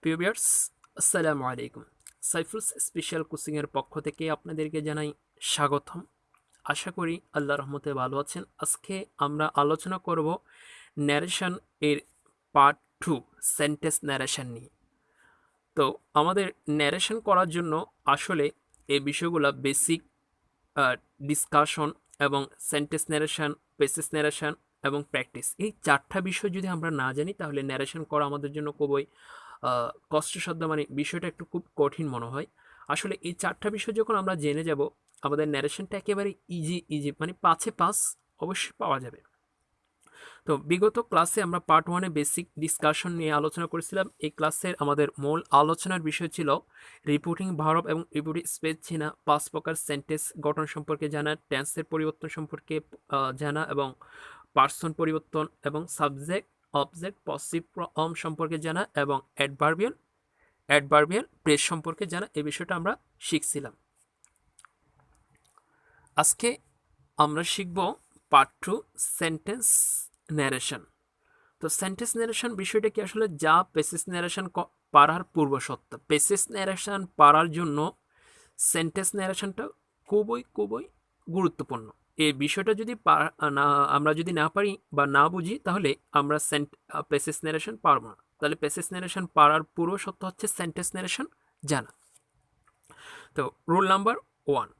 প্রিয় ভিউয়ার্স, আসসালামু আলাইকুম। সাইফুলস স্পেশাল কোচিংয়ের পক্ষ থেকে আপনাদেরকে জানাই স্বাগতম। আশা করি আল্লাহর রহমতে ভালো আছেন। আজকে আমরা আলোচনা করব ন্যারেশন এর পার্ট 2, সেন্টেন্স ন্যারেশন নিয়ে। তো আমাদের ন্যারেশন করার জন্য আসলে এই বিষয়গুলো বেসিক ডিসকাশন এবং সেন্টেন্স ন্যারেশন, পেসেস ন্যারেশন এবং প্র্যাকটিস, এই 4টা বিষয় যদি আমরা না জানি তাহলে ন্যারেশন করা আমাদের জন্য খুবই কষ্টসাধ্য, মানে বিষয়টা একটু খুব কঠিন মনে হয়। আসলে এই 4টা বিষয় যখন আমরা জেনে যাব, আমাদের ন্যারেশনটা একেবারে ইজি মানে 5-এ 5 অবশ্যই পাওয়া যাবে। তো বিগত ক্লাসে আমরা পার্ট 1-এ বেসিক ডিসকাশন নিয়ে আলোচনা করেছিলাম। এই ক্লাসের আমাদের মূল আলোচনার বিষয় ছিল রিপোর্টিং ভার্ব এবং রিপোর্টিং স্পেস চেনা, 5 প্রকার সেন্টেন্স গঠন সম্পর্কে জানা, টেন্সের পরিবর্তন সম্পর্কে জানা এবং পার্সন পরিবর্তন এবং সাবজেক্ট, অবজেক্ট, পসিভ ফর্ম সম্পর্কে জানা এবং অ্যাডভার্বিয়াল প্রেস সম্পর্কে জানা। এই বিষয়টা আমরা শিখছিলাম। আজকে আমরা শিখব পার্ট 2, সেন্টেন্স ন্যারেশন। তো সেন্টেন্স ন্যারেশন বিষয়টা কি আসলে যা পেসেস ন্যারেশন পারার পূর্বশর্ত। পেসেস ন্যারেশন পারার জন্য সেন্টেন্স ন্যারেশনটা খুবই গুরুত্বপূর্ণ। এই বিষয়টা যদি আমরা যদি না পারি বা না বুঝি তাহলে আমরা পেসেস ন্যারেশন পারবো না। তাহলে পেসেস ন্যারেশন পারার পূর্বশর্ত হচ্ছে সেন্টেন্স ন্যারেশন জানা। তো রুল নাম্বার 1,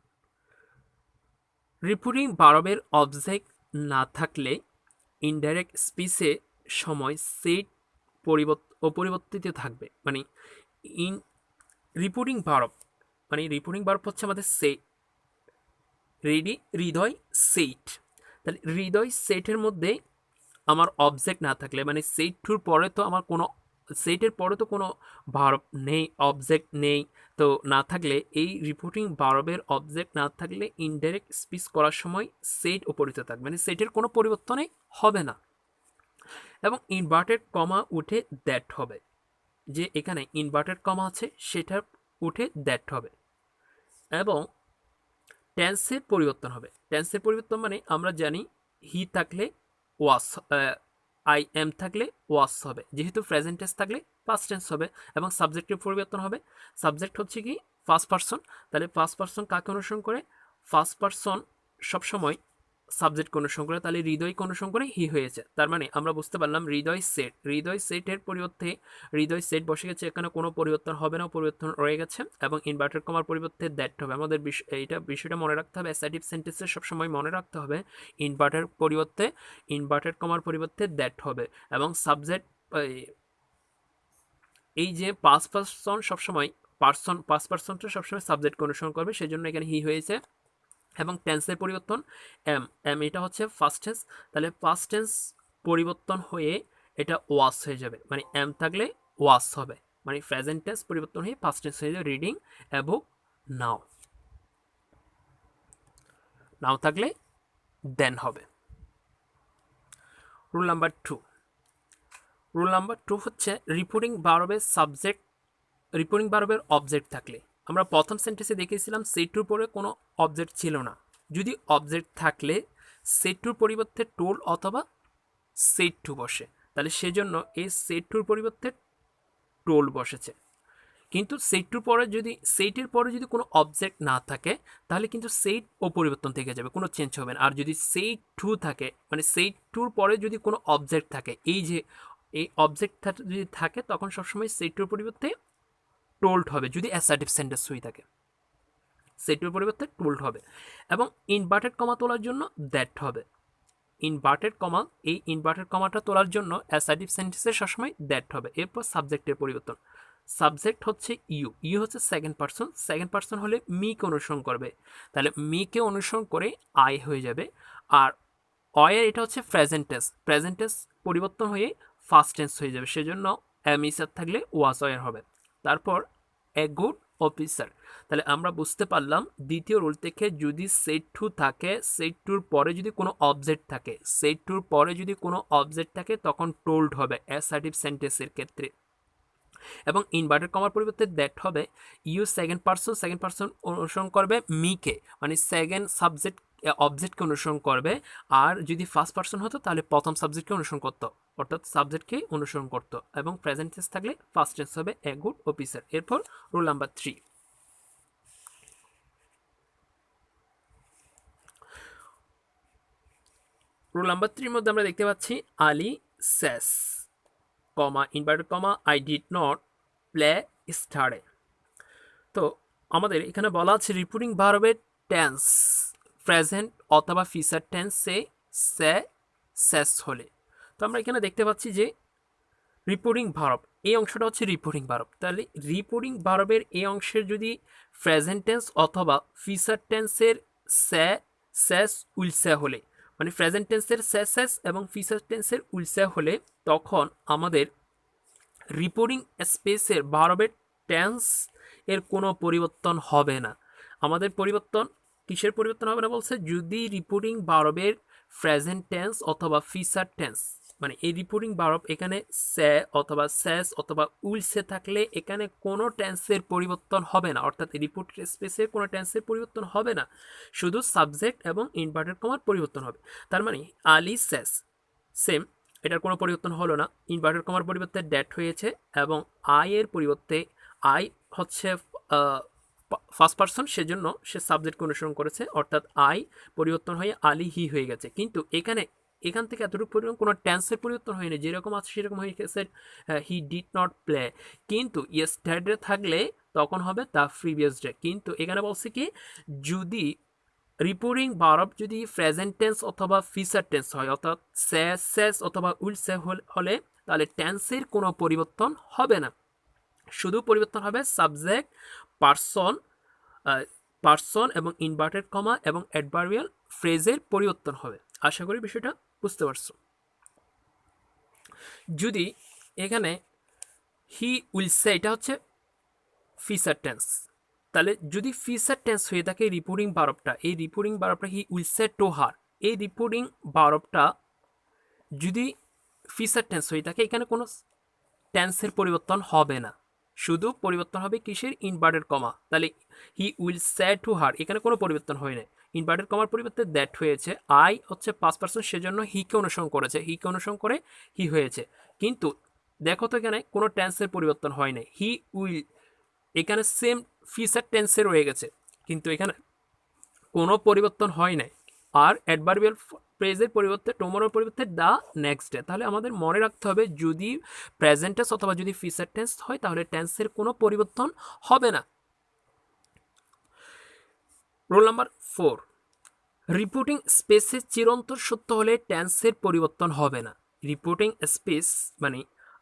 রিপোর্টিং ভার্বের অবজেক্ট না থাকলে ইনডাইরেক্ট স্পিচে সময় সেট অপরিবর্তিত থাকবে। মানে ইন রিপোর্টিং ভার্ব, মানে রিপোর্টিং ভার্ব হচ্ছে আমাদের হৃদয় সেট। তাহলে হৃদয় সেটের মধ্যে আমার অবজেক্ট না থাকলে, মানে সেট টুর পরে তো আমার কোনো সেটের পরে তো কোনো ভার্ব নেই, অবজেক্ট নেই। তো না থাকলে এই রিপোর্টিং ভার্বের অবজেক্ট না থাকলে ইনডাইরেক্ট স্পিচ করার সময় সেট উপরিত থাকবে, মানে সেটের কোনো পরিবর্তনই হবে না। এবং ইনভার্টেড কমা উঠে দ্যাট হবে, যে এখানে ইনভার্টেড কমা আছে সেটা উঠে দ্যাট হবে। এবং টেন্সের পরিবর্তন হবে। টেন্সের পরিবর্তন মানে আমরা জানি হি থাকলে ওয়াস, আই এম থাকলে ওয়াস হবে, যেহেতু প্রেজেন্ট টেন্স থাকলে পাস্ট টেন্স হবে। এবং সাবজেক্টের পরিবর্তন হবে। সাবজেক্ট হচ্ছে কি ফার্স্ট পারসন, তাহলে ফার্স্ট পারসন কাকে অনুসরণ করে? ফার্স্ট পারসন সবসময় সাবজেক্টকে অনুসরণ করে, তাহলে হৃদয়কে অনুসরণ করে হি হয়েছে। তার মানে আমরা বুঝতে পারলাম হৃদয় সেটের পরিবর্তে হৃদয় সেট বসে গেছে, এখানে কোনো পরিবর্তন হবে না, পরিবর্তন রয়ে গেছে। এবং ইনভার্টেড কমার পরিবর্তে দ্যাট হবে। আমাদের এইটা বিষয়টা মনে রাখতে হবে, অ্যাসার্টিভ সেন্টেন্সে সবসময় মনে রাখতে হবে ইনভার্টেড কমার পরিবর্তে দ্যাট হবে। এবং সাবজেক্ট, এই যে পাস্ট পারসন সবসময় পাস্ট পারসনটা সবসময় সাবজেক্টকে অনুসরণ করবে, সেই জন্য এখানে হি হয়েছে। এবং টেন্সের পরিবর্তন এম এটা হচ্ছে ফার্স্ট টেন্স, তাহলে ফার্স্ট টেন্স পরিবর্তন হয়ে এটা ওয়াস হয়ে যাবে, মানে এম থাকলে ওয়াস হবে, মানে প্রেজেন্ট টেন্স পরিবর্তন হয়ে ফার্স্ট টেন্স হয়ে যাবে রিডিং এবং নাও থাকলে দেন হবে। রুল নাম্বার 2 হচ্ছে রিপোর্টিং ভার্বের অবজেক্ট থাকলে। আমরা প্রথম সেন্টেন্সে দেখেছিলাম সেট টুর পরে কোনো অবজেক্ট ছিল না। যদি অবজেক্ট থাকলে সেট টুর পরিবর্তে টোল অথবা সেট টু বসে, তাহলে সেজন্য এই সেট টুর পরিবর্তে টোল বসেছে। কিন্তু সেটের পরে যদি কোনো অবজেক্ট না থাকে তাহলে কিন্তু সেট ও পরিবর্তন থেকে যাবে, কোনো চেঞ্জ হবে না। আর যদি সেট টু থাকে, মানে সেট টুর পরে যদি কোনো অবজেক্ট থাকে, এই অবজেক্ট যদি থাকে তখন সবসময় সেট টুর পরিবর্তে টোল্ড হবে, যদি অ্যাসার্টিভ সেন্টেন্স হয়ে থাকে সেটের পরিবর্তে টোল্ড হবে। এবং ইনভার্টেড কমা তোলার জন্য দ্যাট হবে। এই ইনভার্টেড কমাটা তোলার জন্য অ্যাসার্টিভ সেন্টেন্সের সবসময় দ্যাট হবে। এরপর সাবজেক্টের পরিবর্তন। সাবজেক্ট হচ্ছে ইউ হচ্ছে সেকেন্ড পার্সন হলে মিকে অনুসরণ করবে, তাহলে মিকে অনুসরণ করে আই হয়ে যাবে। আর অয়ের এটা হচ্ছে প্রেজেন্ট টেন্স পরিবর্তন হয়ে ফার্স্ট টেন্স হয়ে যাবে, সেজন্য এমিসার থাকলে ওয়াজ অয়ের হবে। তারপর এ গুড অফিসার, তাহলে আমরা বুঝতে পারলাম দ্বিতীয় রুল থেকে যদি সেট টু থাকে, সেট টুর পরে যদি কোনো অবজেক্ট থাকে তখন টোল্ড হবে অ্যাসার্টিভ সেন্টেন্সের ক্ষেত্রে। এবং ইনভার্টেড কমার পরিবর্তে দ্যাট হবে। ইউ সেকেন্ড পার্সন অনুসরণ করবে মিকে, মানে সেকেন্ড সাবজেক্ট অবজেক্টকে অনুসরণ করবে, আর যদি ফার্স্ট পার্সন হতো তাহলে প্রথম সাবজেক্টকে অনুসরণ করতো, অর্থাৎ সাবজেক্টকে অনুসরণ করতো, এবং প্রেজেন্ট টেন্স থাকলে ফার্স্ট টেন্স হবে এ গুড অফিসার। এরপর রুল নাম্বার 3। রুল নাম্বার 3 মধ্যে আমরা দেখতে পাচ্ছি Ali says, comma inverted comma I did not play স্টারে। তো আমাদের এখানে বলা আছে রিপোর্টিং ভার্বের টেন্স প্রেজেন্ট অথবা ফিউচার টেন্সে সে শেষ হলে। তো আমরা এখানে দেখতে পাচ্ছি যে রিপোর্টিং ভার্ব, এই অংশটা হচ্ছে রিপোর্টিং ভার্ব। তাহলে রিপোর্টিং ভার্বের এই অংশের যদি প্রেজেন্ট টেন্স অথবা ফিউচার টেন্সের সে শেষ উলসে হলে, মানে প্রেজেন্ট টেন্সের সে শেষ এবং ফিউচার টেন্সের উলসে হলে, তখন আমাদের রিপোর্টিং স্পেসের ভার্বের টেন্স এর কোনো পরিবর্তন হবে না। আমাদের পরিবর্তন কিসের পরিবর্তন হবে না বলছে, যদি রিপোর্টিং ভার্বের প্রেজেন্ট টেন্স অথবা ফিউচার টেন্স, মানে এই রিপোর্টিং ভার্ব এখানে সে অথবা শেষ অথবা উইলসে থাকলে এখানে কোনো টেন্সের পরিবর্তন হবে না, অর্থাৎ রিপোর্ট স্পেসের কোনো টেন্সের পরিবর্তন হবে না, শুধু সাবজেক্ট এবং ইনভার্টেড কমার পরিবর্তন হবে। তার মানে আলী শেষ সেম, এটার কোনো পরিবর্তন হলো না, ইনভার্টেড কমার পরিবর্তে ড্যাট হয়েছে, এবং আই এর পরিবর্তে আই হচ্ছে ফার্স্ট পার্সন, সেজন্য সে সাবজেক্টকে অনুসরণ করেছে, অর্থাৎ আই পরিবর্তন হয়ে আলী হি হয়ে গেছে। কিন্তু এখান থেকে এতটুকু পরিমাণ কোনো টেন্সের পরিবর্তন হয়নি, যেরকম আছে সেরকম হয়ে গেছে হি ডিড নট প্লে। কিন্তু ইয়েস্টারডে থাকলে তখন হবে দ্য প্রিভিয়াস ডে। কিন্তু এখানে বলছে কি, যদি রিপোর্টিং ভার্ব যদি প্রেজেন্ট টেন্স অথবা ফিউচার টেন্স হয়, অর্থাৎ সে শেষ অথবা উইল সে হলে, তাহলে টেন্সের কোনো পরিবর্তন হবে না, শুধু পরিবর্তন হবে সাবজেক্ট, পার্সন এবং ইনভার্টেড কমা এবং অ্যাডভার্বিয়াল ফ্রেজের পরিবর্তন হবে। আশা করি বিষয়টা বুঝতে পারছো। যদি এখানে হি উইল সে, এটা হচ্ছে ফিউচার টেন্স, তাহলে যদি ফিউচার টেন্স হয়ে থাকে রিপোর্টিং ভার্বটা, এই রিপোর্টিং ভার্বটা he will say to her, এই রিপোর্টিং ভার্বটা যদি ফিউচার টেন্স হয়ে থাকে, এখানে কোনো টেন্সের পরিবর্তন হবে না, শুধু পরিবর্তন হবে কিসের, ইনভার্টেড কমা। তাহলে হি উইল সে টু হার, এখানে কোনো পরিবর্তন হয় না, ইনভার্টেড কমার পরিবর্তে দ্যাট হয়েছে, আই হচ্ছে ফার্স্ট পার্সন, সেজন্য হিকে অনুসরণ করেছে, হিকে অনুসরণ করে হি হয়েছে। কিন্তু দেখো তো এখানে কোনো টেন্সের পরিবর্তন হয় না, হি উইল এখানে সেম ফিউচার টেন্সে রয়ে গেছে, কিন্তু এখানে কোনো পরিবর্তন হয় নাই। আর অ্যাডভার্বিয়াল ফ্রেজের পরিবর্তে টুমোরোর পরিবর্তে দ্য নেক্সট ডে। তাহলে আমাদের মনে রাখতে হবে, যদি প্রেজেন্ট টেন্স অথবা যদি ফিউচার টেন্স হয়, তাহলে টেন্সের কোনো পরিবর্তন হবে না। রোল নাম্বার 4, রিপোর্টিং স্পেসে চিরন্তর সত্য হলে টেন্সের পরিবর্তন হবে না। রিপোর্টিং স্পেস মানে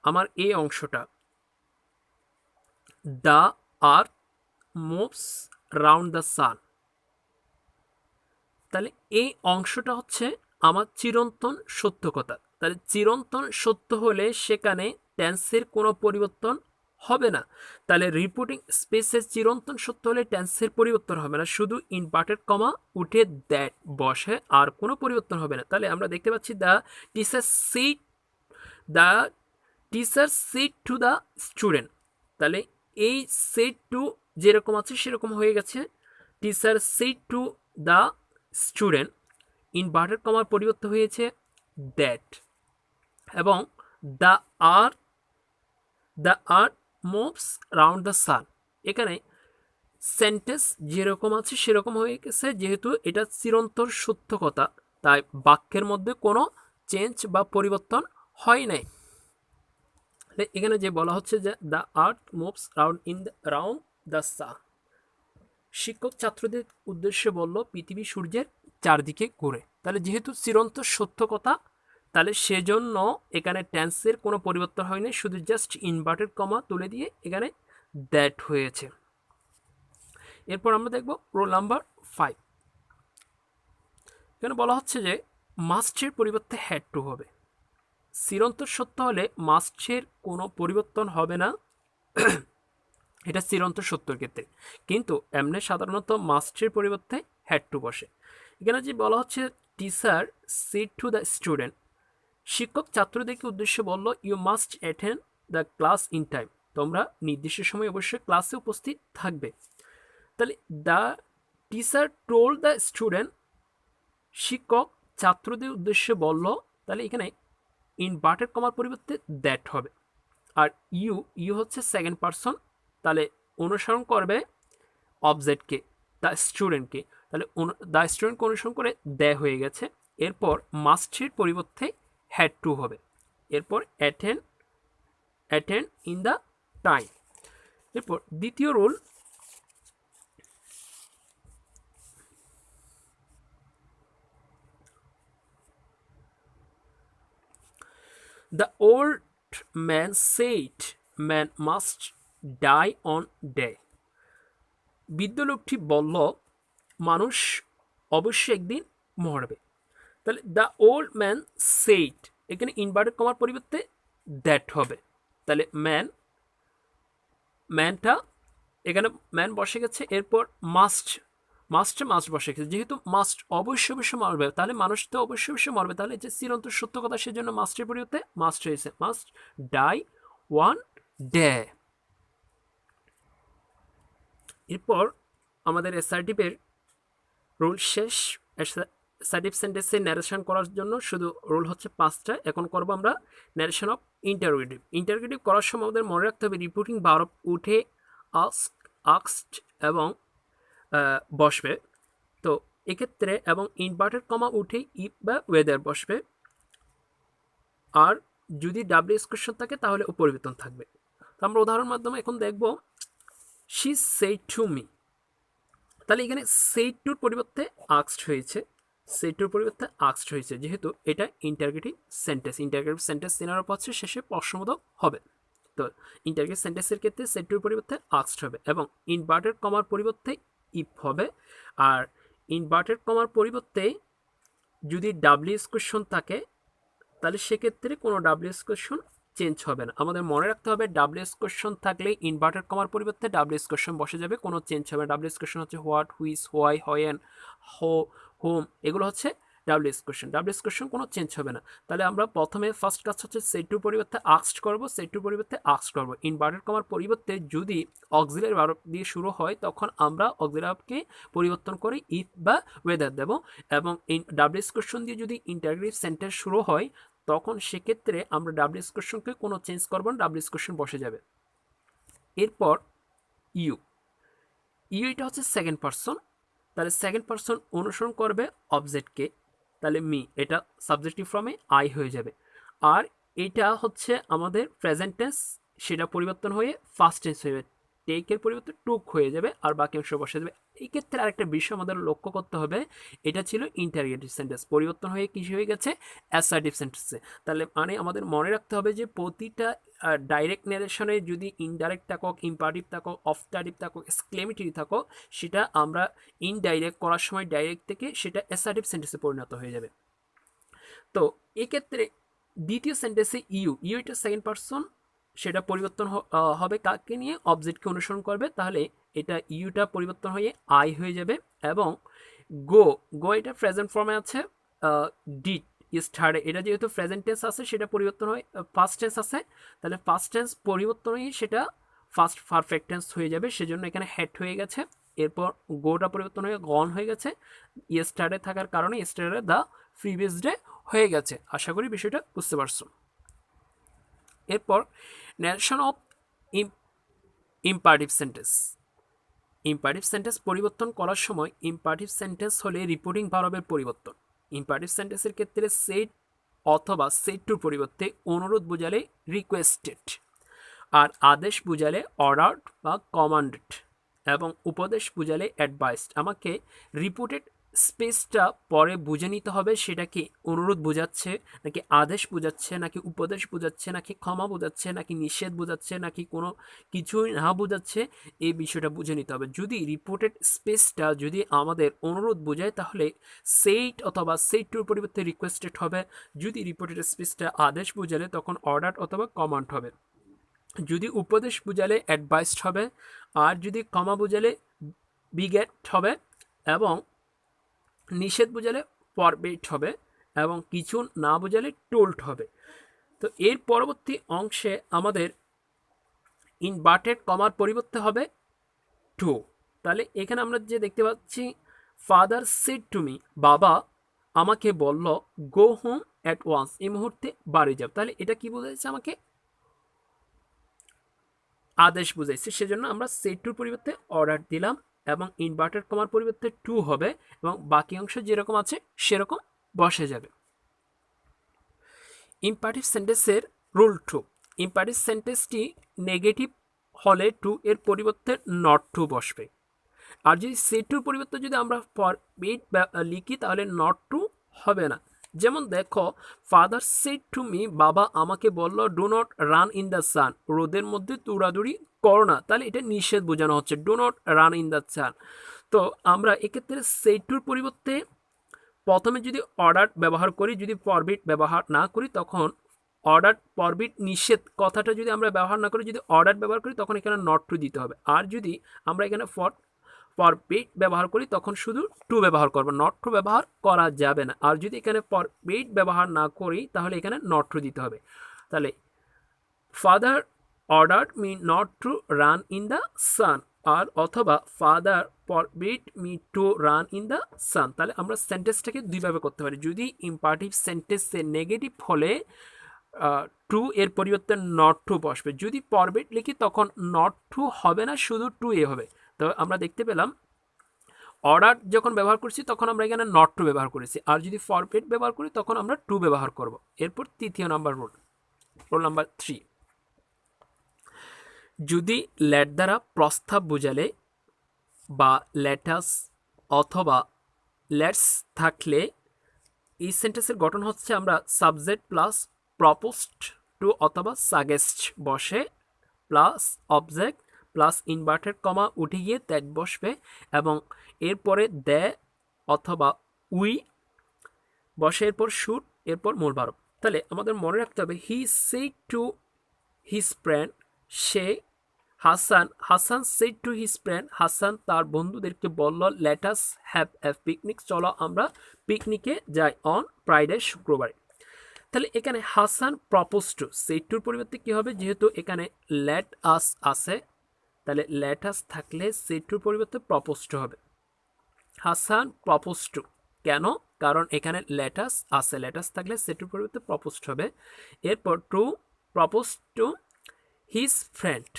আমার এই অংশটা, the earth moves round the sun, তাহলে এই অংশটা হচ্ছে আমার চিরন্তন সত্য কথা। তাহলে চিরন্তন সত্য হলে সেখানে টেন্সের কোনো পরিবর্তন হবে না। তাহলে রিপোর্টিং স্পেসে চিরন্তন সত্য হলে টেন্সের পরিবর্তন হবে না, শুধু ইনভার্টেড কমা উঠে দ্যাট বসে, আর কোনো পরিবর্তন হবে না। তাহলে আমরা দেখতে পাচ্ছি the teacher said to the student, তাহলে এই সিট টু যেরকম আছে সেরকম হয়ে গেছে, teacher said to the student, inverted কমার পরিবর্তন হয়েছে দ্যাট, এবং the earth moves round the sun, এখানে সেন্টেন্স যেরকম আছে সেরকম হয়ে গেছে, যেহেতু এটা চিরন্তর সত্য কথা, তাই বাক্যের মধ্যে কোনো চেঞ্জ বা পরিবর্তন হয় নাই। এখানে যে বলা হচ্ছে যে the earth moves round the সান, শিক্ষক ছাত্রদের উদ্দেশ্যে বলল পৃথিবী সূর্যের চারদিকে ঘুরে। তাহলে যেহেতু চিরন্তর সত্য কথা, তাহলে সেজন্য এখানে টেন্সের কোনো পরিবর্তন হয়নি, শুধু জাস্ট ইনভার্টেড কমা তুলে দিয়ে এখানে দ্যাট হয়েছে। এরপর আমরা দেখব রোল নাম্বার 5। এখানে বলা হচ্ছে যে মাস্টের পরিবর্তে হ্যাড টু হবে। চিরন্তর সত্য হলে মাস্টের কোনো পরিবর্তন হবে না, এটা চিরন্তর সত্যর ক্ষেত্রে, কিন্তু এমনি সাধারণত মাস্টের পরিবর্তে হ্যাড টু বসে। এখানে যে বলা হচ্ছে teacher said to the student, শিক্ষক ছাত্রদেরকে উদ্দেশ্যে বলল you must attend the class in time, তোমরা নির্দিষ্ট সময় অবশ্যই ক্লাসে উপস্থিত থাকবে। তাহলে the teacher told the student শিক্ষক ছাত্রদের উদ্দেশ্যে বলল, তাহলে এখানে ইনভার্টেড কমার পরিবর্তে দ্যাট হবে। আর ইউ ইউ হচ্ছে সেকেন্ড পারসন, তাহলে অনুসরণ করবে অবজেক্টকে, দ্য স্টুডেন্টকে, তাহলে দ্য স্টুডেন্টকে অনুসরণ করে দ্য হয়ে গেছে। এরপর মাস্টের পরিবর্তে হ্যাড টু হবে। এরপর অ্যাটেন্ড ইন দ্য টাইম। এরপর দ্বিতীয় rule, the old man said man must die one day. বৃদ্ধ লোকটি বলল, মানুষ অবশ্যই একদিন মরবে। তাহলে দ্য ওল্ড ম্যান সেইড, এখানে ইনভার্টেড কমার পরিবর্তে দ্যাট হবে। তাহলে ম্যানটা এখানে ম্যান বসে গেছে। এরপর মাস্ট বসে গেছে, যেহেতু মাস্ট অবশ্যই মরবে, তাহলে মানুষ তো অবশ্যই মরবে, তাহলে যে চিরন্তন সত্য কথা, সেজন্য মাস্টের পরিবর্তে মাস্ট হয়েছে, মাস্ট ডাই ওয়ান ডে। এরপর আমাদের অ্যাসার্টিভের রুল শেষ। অ্যাসার্টিভ সেন্টেন্সে ন্যারেশন করার জন্য শুধু রুল হচ্ছে 5টা। এখন করবো আমরা ন্যারেশন অফ ইন্টারোগেটিভ করার সময় আমাদের মনে রাখতে হবে রিপোর্টিং ভার্ব উঠে আস্কড এবং বসবে। তো এক্ষেত্রে এবং ইনভার্টেড কমা উঠে ইফ বা ওয়েদার বসবে। আর যদি ডাব্লিউএস কোয়েশ্চন থাকে তাহলে পরিবর্তন থাকবে। তো আমরা উদাহরণ মাধ্যমে এখন দেখব, শি সেড টু মি। তাহলে এখানে সেড টুর পরিবর্তে আস্কড হয়েছে, যেহেতু এটা ইন্টারগেটিভ সেন্টেন্স চেনার পর শেষে প্রশ্নবোধক হবে। তো ইন্টারগেটিভ সেন্টেন্সের ক্ষেত্রে সেড টুর পরিবর্তে আস্কড হবে এবং ইনভার্টেড কমার পরিবর্তে ইফ হবে। আর ইনভার্টেড কমার পরিবর্তে যদি ডাব্লিউএস কোয়েশ্চন থাকে, তাহলে সেক্ষেত্রে কোনো ডাব্লিউএস কোয়েশ্চন চেঞ্জ হবে না। আমাদের মনে রাখতে হবে ডাব্লিউএস কোয়েশ্চন থাকলে ইনভার্টেড কমার পরিবর্তে ডাব্লিউএস কোয়েশ্চন বসে যাবে, কোনো চেঞ্জ হবে না। ডাব্লিউএস কোয়েশ্চন হচ্ছে what, which, why, when, home, এগুলো হচ্ছে ডাব্লিউএস কোয়েশ্চন, কোনো চেঞ্জ হবে না। তাহলে আমরা প্রথমে ফার্স্ট কাজ হচ্ছে সেড টুর পরিবর্তে আস্কড করব। ইনভার্টেড কমার পরিবর্তে যদি অক্সিলারি ভার্ব দিয়ে শুরু হয়, তখন আমরা অক্সিলারি ভার্বকে পরিবর্তন করে ইফ বা ওয়েদার দেব। এবং ডাব্লিউএস কোয়েশ্চন দিয়ে যদি ইন্টারগ্রেটিভ সেন্টেন্স শুরু হয়, তখন সেক্ষেত্রে আমরা ডাব্লিউএস কোয়েশ্চনকে কোনো চেঞ্জ করবো না, ডাব্লিউএস কোয়েশ্চন বসে যাবে। এরপর ইউ এটা হচ্ছে সেকেন্ড পারসন, তাহলে সেকেন্ড পারসন অনুসরণ করবে অবজেক্টকে, তাহলে মি, এটা সাবজেক্টিভ ফর্মে আই হয়ে যাবে। আর এটা হচ্ছে আমাদের প্রেজেন্ট টেন্স, সেটা পরিবর্তন হয়ে ফার্স্ট টেন্স হয়ে যাবে, টেকের পরিবর্তে টুক হয়ে যাবে, আর বাকি অংশ বসে যাবে। এই ক্ষেত্রে আরেকটা বিষয় আমাদের লক্ষ্য করতে হবে, এটা ছিল ইন্টারগেটিভ সেন্টেন্স, পরিবর্তন হয়ে কি হয়ে গেছে, অ্যাসার্টিভ সেন্টেন্সে। তাহলে মানে আমাদের মনে রাখতে হবে যে প্রতিটা ডাইরেক্ট ন্যারেশনে যদি ইনডাইরেক্ট থাকুক, ইম্পারেটিভ থাকুক, অফটারেটিভ থাকুক, এক্সক্লেমেটরি থাকুক, সেটা আমরা ইনডাইরেক্ট করার সময় ডাইরেক্ট থেকে সেটা অ্যাসার্টিভ সেন্টেন্সে পরিণত হয়ে যাবে। তো এক্ষেত্রে দ্বিতীয় সেন্টেন্সে ইউ এটা সেকেন্ড পারসন, সেটা পরিবর্তন হবে কাকে নিয়ে, অবজেক্টকে অনুসরণ করবে, তাহলে এটা ইউটা পরিবর্তন হয়ে আই হয়ে যাবে। এবং গো এটা প্রেজেন্ট ফর্মে আছে, ডিড স্টার্টে, এটা যেহেতু প্রেজেন্ট টেন্স আছে, সেটা পরিবর্তন হয়ে ফার্স্ট টেন্স আছে, তাহলে ফার্স্ট টেন্স পরিবর্তন হয়ে সেটা ফার্স্ট পারফেক্ট টেন্স হয়ে যাবে, সেজন্য এখানে হ্যাড হয়ে গেছে। এরপর গোটা পরিবর্তন হয়ে গন হয়ে গেছে, ইয়েস্টারডে থাকার কারণে ইয়েস্টারডে দ্য প্রিভিয়াস ডে হয়ে গেছে। আশা করি বিষয়টা বুঝতে পারছো। এরপর ন্যারেশন অফ ইম্পারেটিভ সেন্টেন্স পরিবর্তন করার সময় ইম্পারেটিভ সেন্টেন্স হলে রিপোর্টিং ভার্বের পরিবর্তন। ইম্পারেটিভ সেন্টেন্সের ক্ষেত্রে সেড অথবা সেড টুর পরিবর্তে অনুরোধ বোঝালে রিকোয়েস্টেড, আর আদেশ বোঝালে অর্ডার্ড বা কমান্ডেড, এবং উপদেশ বোঝালে অ্যাডভাইসড। আমাকে রিপোর্টেড স্পেসটা পরে বুঝে নিতে হবে, সেটা কি অনুরোধ বোঝাচ্ছে, নাকি আদেশ বোঝাচ্ছে, নাকি উপদেশ বোঝাচ্ছে, নাকি ক্ষমা বোঝাচ্ছে, নাকি নিষেধ বোঝাচ্ছে, নাকি কোনো কিছুই না বোঝাচ্ছে, এই বিষয়টা বুঝে নিতে হবে। যদি রিপোর্টেড স্পেসটা যদি আমাদের অনুরোধ বোঝায়, তাহলে সেইট অথবা সেইট টুর পরিবর্তে রিকোয়েস্টেড হবে। যদি রিপোর্টেড স্পেসটা আদেশ বোঝালে, তখন অর্ডার অথবা কমান্ড হবে। যদি উপদেশ বোঝালে অ্যাডভাইসড হবে, আর যদি ক্ষমা বোঝালে বিগেট হবে, এবং নিষেধ বোঝালে ফরবিড হবে, এবং কিছু না বোঝালে টোল্ড হবে। তো এর পরবর্তী অংশে আমাদের ইনভার্টেড কমার পরিবর্তে হবে টু। তাহলে এখানে আমরা যে দেখতে পাচ্ছি, ফাদার সেড টু মি, বাবা আমাকে বলল গো হোম অ্যাট ওয়ান্স, এই মুহূর্তে বাড়ি যাও। তাহলে এটা কি বোঝাইছে? আমাকে আদেশ বুঝাইছে। সেজন্য আমরা সেট টুর পরিবর্তে অর্ডার দিলাম এবং ইনভার্টেড কমার পরিবর্তে টু হবে এবং বাকি অংশ যেরকম আছে সেরকম বসে যাবে। ইম্পারেটিভ সেন্টেন্সের রুল টু। ইম্পারেটিভ সেন্টেন্সটি নেগেটিভ হলে টু এর পরিবর্তে নট টু বসবে। আর যদি সেট টুর পরিবর্তে যদি আমরা ফরবিড লিখি তাহলে নট টু হবে না। যেমন দেখো, ফাদার সেড টু মি, বাবা আমাকে বলল do not run in the সান, রোদের মধ্যে দৌড়াদৌড়ি করো না। তাহলে এটা নিষেধ বোঝানো হচ্ছে, do not run in the সান। তো আমরা এক্ষেত্রে সেড টুর পরিবর্তে প্রথমে যদি অর্ডার ব্যবহার করি, যদি ফরবিড ব্যবহার না করি, তখন অর্ডার ফরবিড নিষেধ কথাটা যদি আমরা ব্যবহার না করি, যদি অর্ডার ব্যবহার করি তখন এখানে নট টু দিতে হবে। আর যদি আমরা এখানে ফরবিড ব্যবহার করি তখন শুধু টু ব্যবহার করবো, নট টু ব্যবহার করা যাবে না। আর যদি এখানে ফরবিড ব্যবহার না করি তাহলে এখানে নট টু দিতে হবে। তাহলে father order me not to run in the sun, আর অথবা father forbid me to run in the sun. তাহলে আমরা সেন্টেন্সটাকে দুইভাবে করতে পারি। যদি ইম্পারেটিভ সেন্টেন্সে নেগেটিভ হলে টু এর পরিবর্তে নট টু বসবে। যদি ফরবিড লিখি তখন নট টু হবে না, শুধু টু এ হবে। তো আমরা দেখতে পেলাম অর্ডার যখন ব্যবহার করছি তখন আমরা এখানে নট টু ব্যবহার করেছি, আর যদি ফরবিড ব্যবহার করি তখন আমরা টু ব্যবহার করব। এরপর তৃতীয় নাম্বার রুল নাম্বার 3। যদি লেট দ্বারা প্রস্তাব বোঝালে বা লেটাস অথবা লেটস থাকলে এই সেন্টেন্সের গঠন হচ্ছে আমরা সাবজেক্ট প্লাস প্রপোজড টু অথবা সাগেস্ট বসে plus object plus inverted comma উঠে গিয়ে দ্যাট বসবে এবং এরপরে দ্য অথবা উই বসে, এরপর শুড, এরপর মূল ভার্ব। তাহলে আমাদের মনে রাখতে হবে he said to his friend, say Hasan said to his friend, Hasan তার বন্ধুদেরকে বলল let us have a picnic, চলো আমরা পিকনিকে যাই অন ফ্রাইডে, শুক্রবারে। তাহলে এখানে হাসান প্রপোজ টু, সেড টুর পরিবর্তে কি হবে? যেহেতু এখানে লেট আস আছে তাহলে লেট আস থাকলে সেড টুর পরিবর্তে প্রপোজ টু হবে। হাসান প্রপোজ টু, কেন? কারণ এখানে লেটাস আছে, লেটাস থাকলে সেড টুর পরিবর্তে প্রপোজ হবে। এরপর two propose to his friend,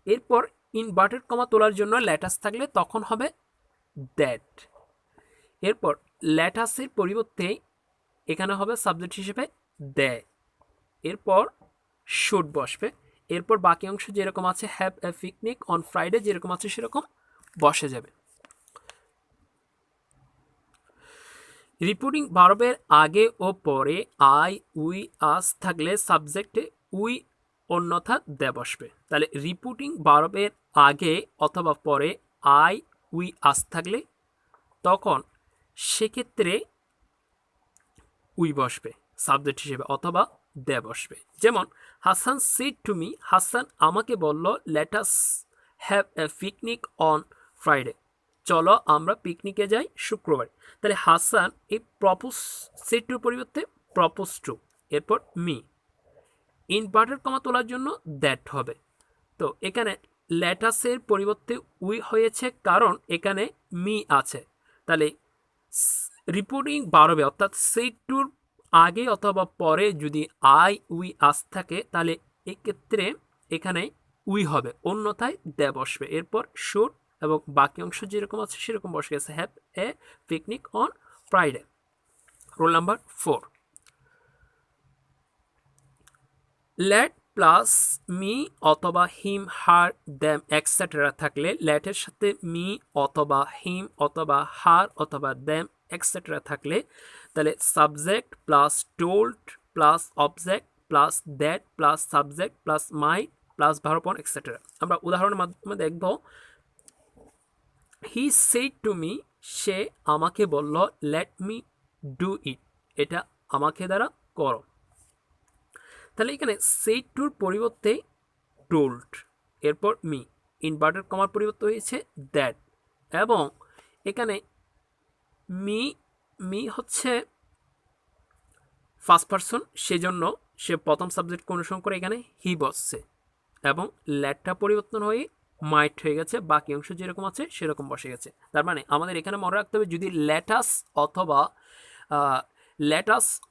এরপর ইনভার্টেড কমা তোলার জন্য লেটাস থাকলে তখন হবে দ্যাট। এরপর লেটাসের পরিবর্তে এখানে হবে সাবজেক্ট হিসেবে দ্য, এরপর শুড বসবে, এরপর বাকি অংশ যেরকম আছে have a picnic on Friday যেরকম আছে সেরকম বসে যাবে। রিপোর্টিং ভার্বের আগে ও পরে আই উই আস থাকলে সাবজেক্টে উই অন্যথা দে বসবে। তাহলে রিপোর্টিং ভার্বের আগে অথবা পরে আই উই আস থাকলে তখন সেক্ষেত্রে উই বসবে সাবজেক্ট হিসেবে অথবা দে বসবে। যেমন Hasan said to me, Hasan আমাকে বলল let us have a picnic on Friday, চলো আমরা পিকনিকে যাই শুক্রবারে। তাহলে হাসান এই প্রপোজ সেড টুর পরিবর্তে প্রপোজ টু, এরপর মি, ইনভার্টেড কমা তোলার জন্য দ্যাট হবে। তো এখানে লেটাসের পরিবর্তে উই হয়েছে কারণ এখানে মি আছে। তাহলে রিপোর্টিং ভার্বে অর্থাৎ সেড টুর আগে অথবা পরে যদি আই উই আস থাকে তাহলে এক্ষেত্রে এখানে উই হবে, অন্যথায় দে বসবে। এরপর শুড এবং বাকি অংশ যেরকম আছে সেরকম বসে গেছে have a picnic on Friday. Rule number 4। Let plus me অথবা হিম হার দ্যাম এক্সেট্রা থাকলে লেটের সাথে মি অথবা হিম অথবা হার অথবা দ্যাম এক্সেট্রা থাকলে তাহলে subject plus told plus object plus that plus subject plus my plus verb on etcetera. আমরা উদাহরণের মাধ্যমে দেখব হি সেড টু মি, সে আমাকে বলল লেট মি ডু ইট, এটা আমাকে দ্বারা করো। তাহলে এখানে সেড টুর পরিবর্তে টোল্ড, এরপর মি, ইনভার্টেড কমার পরিবর্তে হয়েছে দ্যাট এবং এখানে মি হচ্ছে ফার্স্ট পারসন, সেজন্য সে প্রথম সাবজেক্টকে অনুসরণ করে এখানে হি বসছে এবং লেটটা পরিবর্তন হয়ে মাইট হয়ে গেছে, বাকি অংশ যেরকম আছে সেরকম বসে গেছে। তার মানে আমাদের এখানে মনে রাখতে হবে যদি লেটাস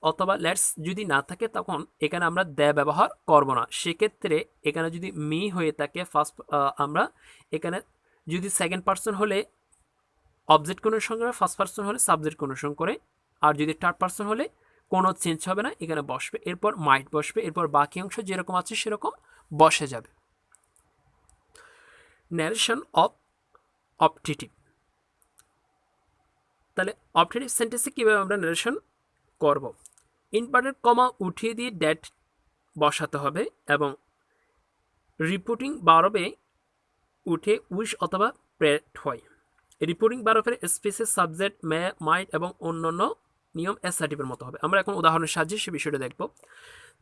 অথবা লেটস যদি না থাকে তখন এখানে আমরা দ্য ব্যবহার করব না। সেক্ষেত্রে এখানে যদি মি হয়ে থাকে আমরা এখানে যদি সেকেন্ড পার্সন হলে অবজেক্ট অনুসরণ করে, ফার্স্ট পার্সন হলে সাবজেক্ট অনুসরণ করে, আর যদি থার্ড পার্সন হলে কোনো চেঞ্জ হবে না, এখানে বসবে, এরপর মাইট বসবে, এরপর বাকি অংশ যেরকম আছে সেরকম বসে যাবে। Narration of optative. তাহলে অপটেটিভ সেন্টেন্সে কীভাবে আমরা ন্যারেশন করব? ইনভার্টেড কমা উঠিয়ে দিয়ে ড্যাট বসাতে হবে এবং রিপোর্টিং বারবে উঠে উইশ অথবা প্রেট হয়। রিপোর্টিং বারবের স্পেসের সাবজেক্ট মে, মাইট এবং অন্যান্য নিয়ম অ্যাসার্টিভের মতো হবে। আমরা এখন উদাহরণের সাহায্যে সে বিষয়টা দেখব।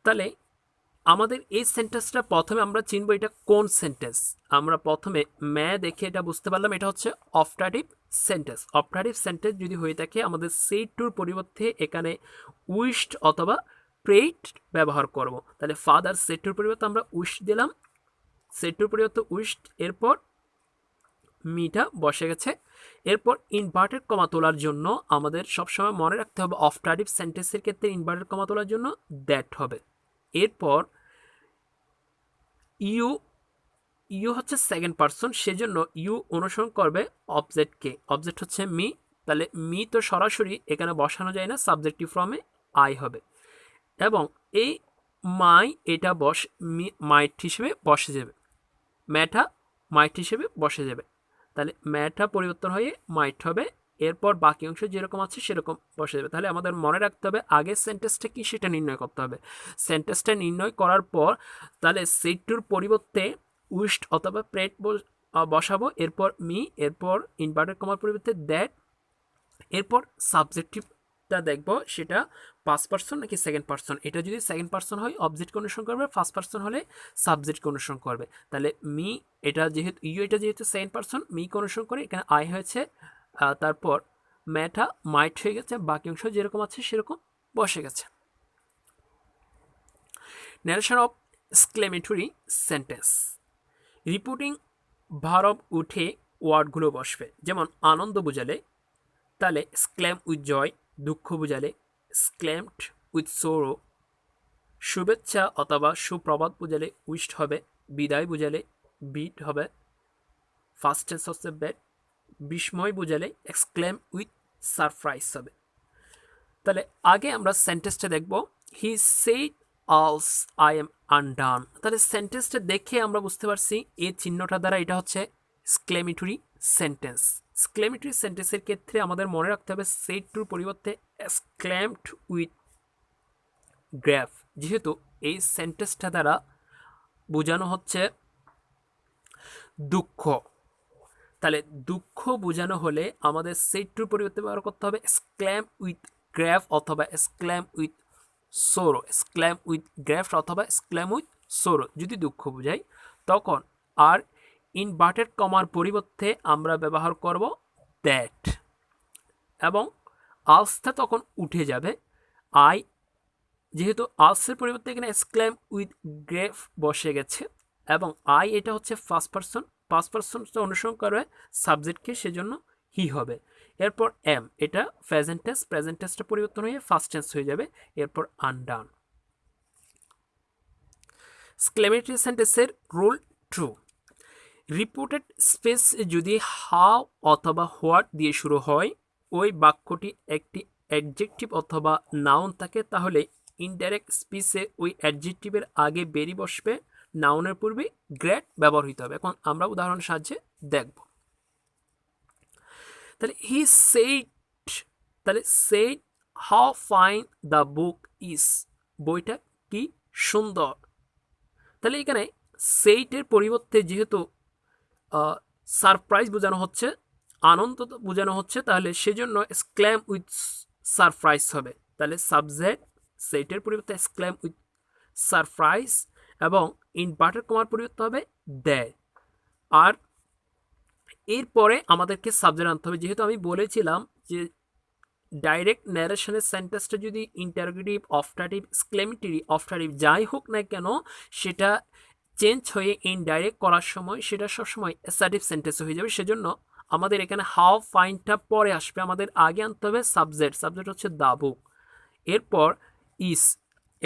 তাহলে আমাদের এই সেন্টেন্সটা প্রথমে আমরা চিনব এটা কোন সেন্টেন্স। আমরা প্রথমে মে দেখে এটা বুঝতে পারলাম এটা হচ্ছে অপটাটিভ সেন্টেন্স। অপটাটিভ সেন্টেন্স যদি হয়ে থাকে আমাদের সেড টুর পরিবর্তে এখানে উইশড অথবা প্রেইড ব্যবহার করব। তাহলে ফাদার সেড টুর পরিবর্তে আমরা উইশড দিলাম, সেড টুর পরিবর্তে উইশড, এরপর মিটা বসে গেছে। এরপর ইনভার্টেড কমা তোলার জন্য আমাদের সবসময় মনে রাখতে হবে অপটাটিভ সেন্টেন্সের ক্ষেত্রে ইনভার্টেড কমা তোলার জন্য দ্যাট হবে। এরপর ইউ হচ্ছে সেকেন্ড পার্সন, সেজন্য ইউ অনুসরণ করবে অবজেক্টকে। অবজেক্ট হচ্ছে মি, তাহলে মি তো সরাসরি এখানে বসানো যায় না, সাবজেক্টিভ ফর্মে আই হবে। এবং এই মাই এটা মাইট হিসেবে বসে যাবে, ম্যাটা মাইট হিসেবে বসে যাবে। তাহলে ম্যাটা পরিবর্তন হয়ে মাইট হবে, এরপর বাকি অংশ যেরকম আছে সেরকম বসে যাবে। তাহলে আমাদের মনে রাখতে হবে আগের সেন্টেন্সটা কি সেটা নির্ণয় করতে হবে। সেন্টেন্সটা নির্ণয় করার পর তাহলে সেড টুর পরিবর্তে উইশড অথবা প্রেট বসাবো, এরপর মি, এরপর ইনভার্টেড কমার পরিবর্তে দ্যাট, এরপর সাবজেক্টিভটা দেখব সেটা ফার্স্ট পার্সন নাকি সেকেন্ড পার্সন। এটা যদি সেকেন্ড পার্সন হয় অবজেক্টকে অনুসরণ করবে, ফার্স্ট পার্সন হলে সাবজেক্টকে অনুসরণ করবে। তাহলে মি এটা যেহেতু সেকেন্ড পার্সন মিকে অনুসরণ করে, এখানে আই হয়েছে, তারপর ম্যাটা মাইট হয়ে গেছে, বাকি অংশ যেরকম আছে সেরকম বসে গেছে। Narration of exclamatory sentence. Reporting verb উঠে ওয়ার্ডগুলো বসবে, যেমন আনন্দ বোঝালে তাহলে এক্সক্লেম উইথ জয়, দুঃখ বোঝালে এক্সক্লেমড উইথ সোরো, শুভেচ্ছা অথবা সুপ্রভাত বোঝালে উইশড হবে, বিদায় বোঝালে বিড হবে, ফার্স্ট টেন্স হচ্ছে ব্যাড, বিস্ময় বোঝালে এক্সক্লেম উইথ সারপ্রাইজ হবে। তাহলে আগে আমরা সেন্টেন্সটা দেখব, হি সেড অলস আই এম আনডান। তাহলে সেন্টেন্সটা দেখে আমরা বুঝতে পারছি এই চিহ্নটা দ্বারা এটা হচ্ছে এক্সক্লেমেটরি সেন্টেন্স। এক্সক্লেমেটরি সেন্টেন্সের ক্ষেত্রে আমাদের মনে রাখতে হবে সেড টুর পরিবর্তে এক্সক্লেমড উইথ গ্র্যাফ, যেহেতু এই সেন্টেন্সটা দ্বারা বোঝানো হচ্ছে দুঃখ। তাহলে দুঃখ বোঝানো হলে আমাদের সেড টুর পরিবর্তে ব্যবহার করতে হবে এক্সক্লেম উইথ গ্র্যাফ অথবা exclaim with sorrow. Exclaim with graph অথবা এক্সক্লেম উইথ সোরো যদি দুঃখ বোঝাই, তখন আর ইনভার্টেড কমার পরিবর্তে আমরা ব্যবহার করব দ্যাট, এবং আলসটা তখন উঠে যাবে। আই যেহেতু আলসের পরিবর্তে এখানে এক্সক্লেম উইথ গ্রেফ বসে গেছে, এবং আই এটা হচ্ছে ফার্স্ট পার্সন অনুসরণ করবে সাবজেক্টকে, সেজন্য হি হবে। এরপর এম এটা প্রেজেন্ট টেন্সটা পরিবর্তন হয়ে ফার্স্ট টেন্স হয়ে যাবে, এরপর আনডান। এক্সক্লেমেটরি সেন্টেন্সের রুল ট্রু। রিপোর্টেড স্পেস যদি হাউ অথবা হোয়াট দিয়ে শুরু হয়, ওই বাক্যটি একটি অ্যাডজেক্টিভ অথবা নাউন থাকে, তাহলে ইনডাইরেক্ট স্পিচে ওই অ্যাডজেক্টিভের আগে বেরি বসবে, নাউনের পূর্বে গ্রেট ব্যবহৃত হবে। এখন আমরা উদাহরণের সাহায্যে দেখব। তাহলে হি সেইড, তাহলে said how fine the book is, বইটা কি সুন্দর। তাহলে এখানে সেইটের পরিবর্তে যেহেতু সারপ্রাইজ বোঝানো হচ্ছে, আনন্দ বোঝানো হচ্ছে, তাহলে সেজন্য এক্সক্লেম উইথ সারপ্রাইজ হবে। তাহলে সাবজেক্ট সেইটের পরিবর্তে এক্সক্লেম উইথ সারপ্রাইজ, এবং ইনভার্টেড কমার পরিবর্তে হবে দেয়। আর এরপরে আমাদেরকে সাবজেক্ট আনতে হবে, যেহেতু আমি বলেছিলাম যে ডাইরেক্ট ন্যারেশনের সেন্টেন্সটা যদি ইন্টারোগেটিভ, অপটাটিভ, এক্সক্লেমেটরি, অপটাটিভ যাই হোক না কেন, সেটা চেঞ্জ হয়ে ইনডাইরেক্ট করার সময় সেটা সবসময় অ্যাসার্টিভ সেন্টেন্স হয়ে যাবে। সেজন্য আমাদের এখানে হাউ ফাইনটা পরে আসবে, আমাদের আগে আনতে হবে সাবজেক্ট। সাবজেক্ট হচ্ছে দ্য বুক। এরপর ইস,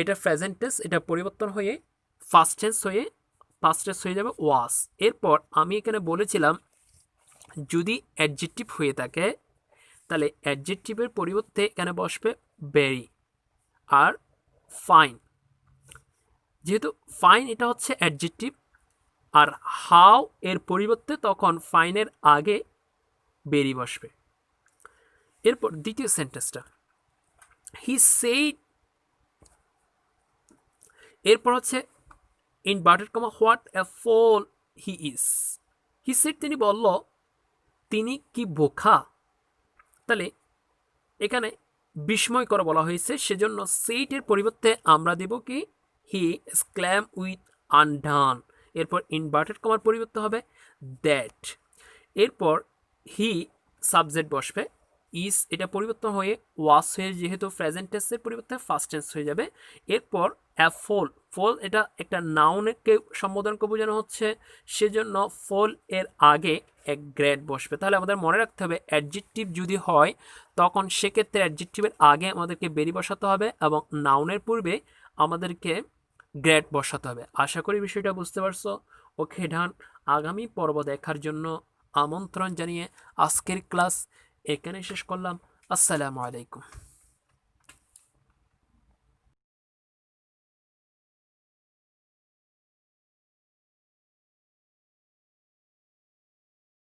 এটা প্রেজেন্ট টেন্স, এটা পরিবর্তন হয়ে ফার্স্ট টেন্স হয়ে যাবে ওয়াস। এরপর আমি এখানে বলেছিলাম যদি অ্যাডজেক্টিভ হয়ে থাকে তাহলে অ্যাডজেক্টিভের পরিবর্তে এখানে বসবে ভেরি আর ফাইন। যেহেতু ফাইন এটা হচ্ছে অ্যাডজেক্টিভ, আর হাউ এর পরিবর্তে তখন ফাইনের আগে ভেরি বসবে। এরপর দ্বিতীয় সেন্টেন্সটা হি সেইড, এরপর হচ্ছে inverted comma what a fool he is. He said তিনি বলল তিনি কি বোকা। তাহলে এখানে বিস্ময়কর বলা হয়েছে, সেজন্য সেইটের পরিবর্তে আমরা দেব কি হি এক্সক্লেম উইথ আনডান। এরপর ইনভার্টেড কমার পরিবর্তে হবে দ্যাট। এরপর হি সাবজেক্ট বসবে, ইজ এটা পরিবর্তন হয়ে ওয়াস হয়ে যেহেতু প্রেজেন্ট টেন্সের পরিবর্তে ফার্স্ট টেন্স হয়ে যাবে। এরপর অ্যা ফোল, ফোল এটা একটা নাউনকে সম্বোধনকে বোঝানো হচ্ছে, সেজন্য ফোল এর আগে এক গ্রেড বসবে। তাহলে আমাদের মনে রাখতে হবে অ্যাডজেক্টিভ যদি হয় তখন সেক্ষেত্রে অ্যাডজেক্টিভের আগে আমাদেরকে বেরি বসাতে হবে এবং নাউনের পূর্বে আমাদেরকে গ্রেড বসাতে হবে। আশা করি বিষয়টা বুঝতে পারছো। ওকে ডান। আগামী পর্ব দেখার জন্য আমন্ত্রণ জানিয়ে আজকের ক্লাস এখানে শেষ করলাম। আসসালামু আলাইকুম।